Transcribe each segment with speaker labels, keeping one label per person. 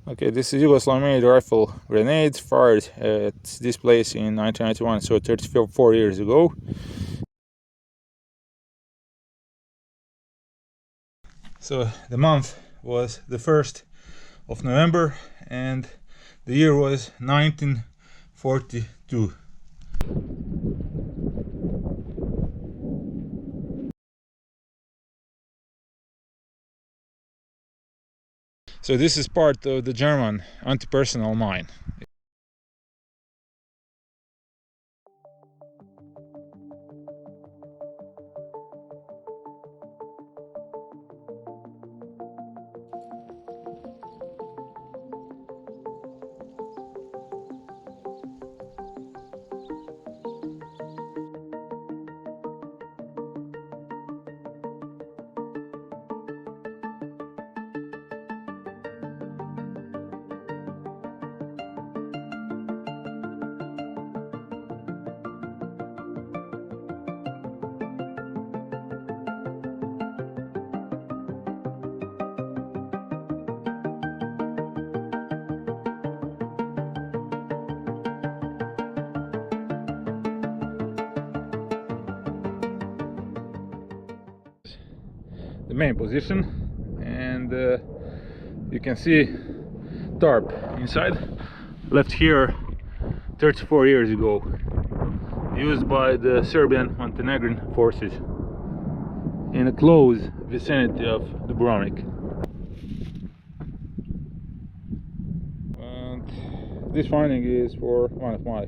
Speaker 1: Okay, this is Yugoslav made rifle grenade fired at this place in 1991, so 34 years ago. So the month was the 1st of November and the year was 1942. So this is part of the German anti-personnel mine. The main position, and you can see tarp inside, left here 34 years ago, used by the Serbian Montenegrin forces in a close vicinity of Dubrovnik. And this finding is for one of my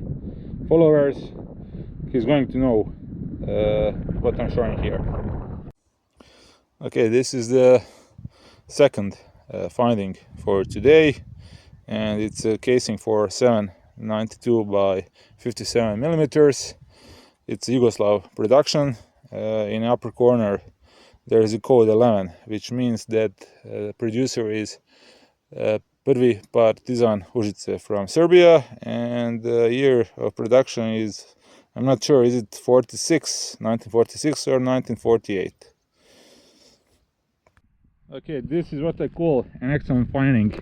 Speaker 1: followers. He's going to know what I'm showing here. Okay, this is the second finding for today, and it's a casing for 7.92 by 57 millimeters. It's Yugoslav production. In the upper corner there is a code 11, which means that the producer is Prvi Partizan Užice from Serbia, and the year of production is, I'm not sure, is it 1946 or 1948. Okay, this is what I call an excellent finding.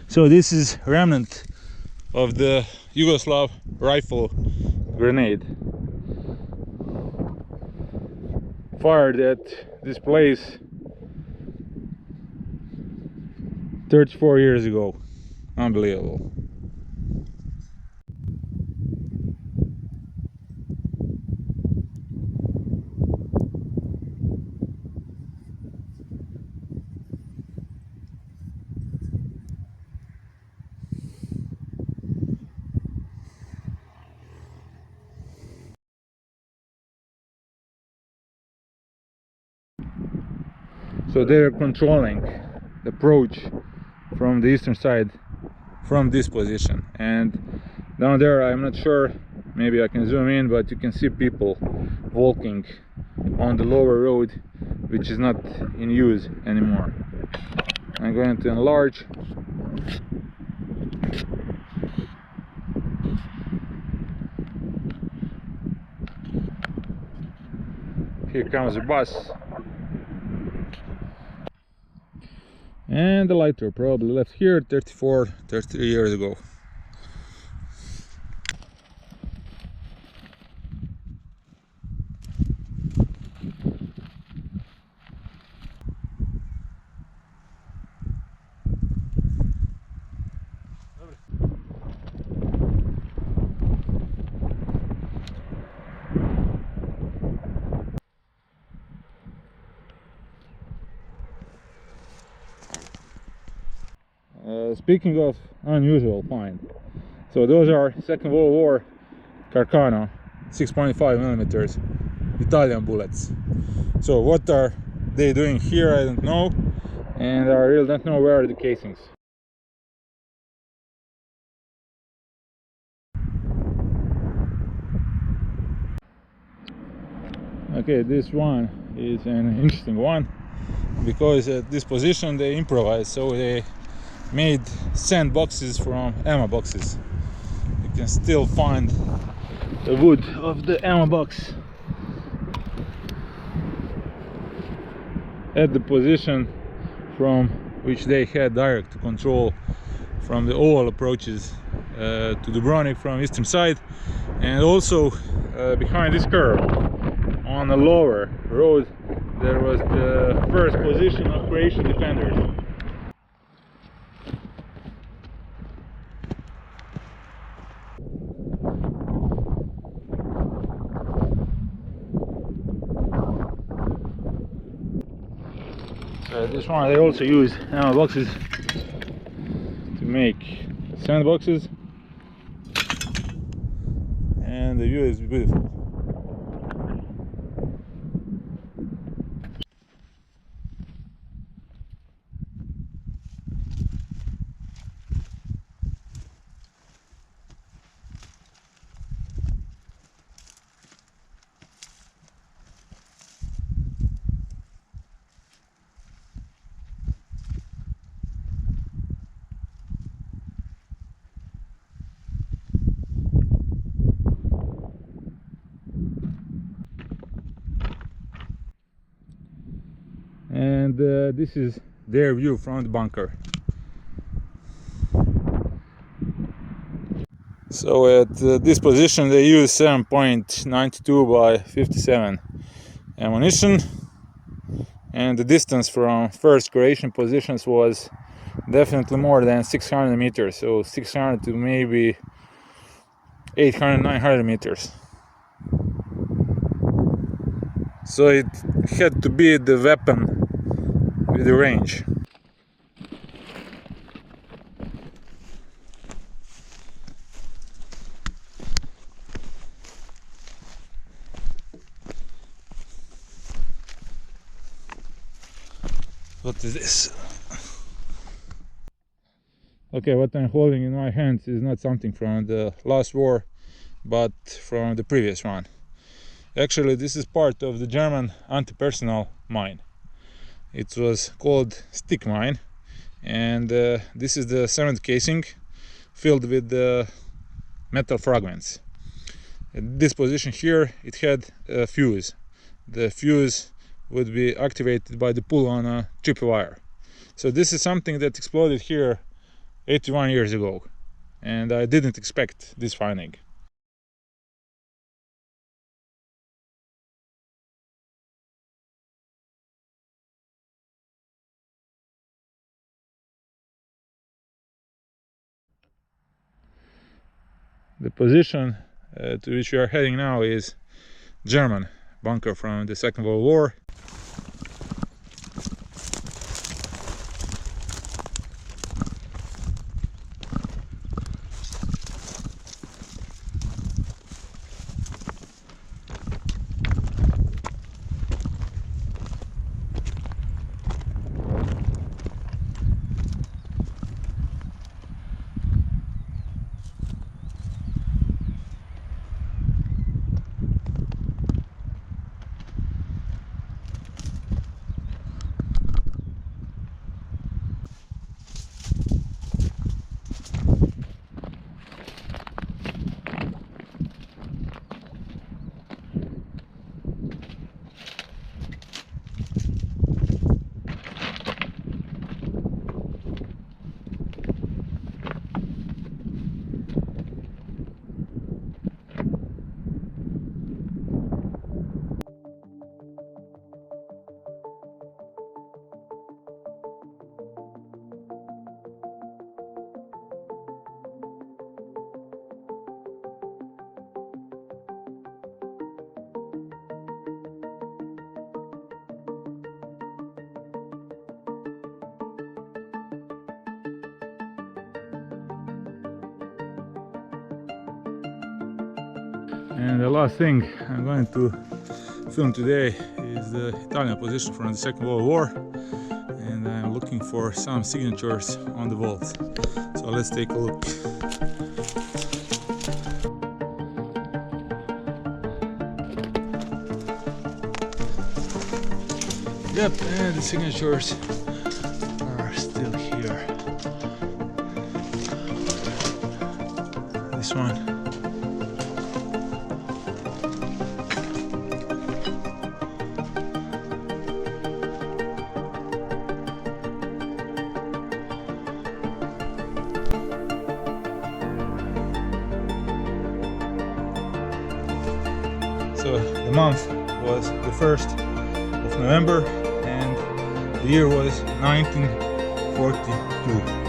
Speaker 1: So this is remnant of the Yugoslav rifle grenade fired at this place 34 years ago. Unbelievable. So they're controlling the approach from the eastern side from this position, and down there I'm not sure, maybe I can zoom in, but you can see people walking on the lower road, which is not in use anymore. I'm going to enlarge. Here comes the bus. And the lighter probably left here 33 years ago. Speaking of unusual find, so those are Second World War Carcano 6.5 millimeters Italian bullets. So what are they doing here, I don't know, and I really don't know where are the casings. Okay, this one is an interesting one because at this position they improvised, so they made sand boxes from ammo boxes. You can still find the wood of the ammo box at the position from which they had direct control from the oval approaches to Dubrovnik from eastern side, and also behind this curve on the lower road there was the first position of Croatian defenders. This one they also use ammo boxes to make sandboxes, and the view is beautiful. And this is their view from the bunker. So at this position they use 7.92 by 57 ammunition, and the distance from first Croatian positions was definitely more than 600 meters, so 600 to maybe 800, 900 meters. So it had to be the weapon with the range. What is this? Okay, what I'm holding in my hands is not something from the last war, but from the previous one. Actually, this is part of the German anti-personnel mine. It was called stick mine, and this is the cement casing filled with metal fragments. At this position here, it had a fuse. The fuse would be activated by the pull on a tripwire. So this is something that exploded here 81 years ago, and I didn't expect this finding. The position to which we are heading now is German bunker from the Second World War. And the last thing I'm going to film today is the Italian position from the Second World War, and I'm looking for some signatures on the walls. So let's take a look. Yep, and the signatures are still here. This one. So the month was the 1st of November and the year was 1942.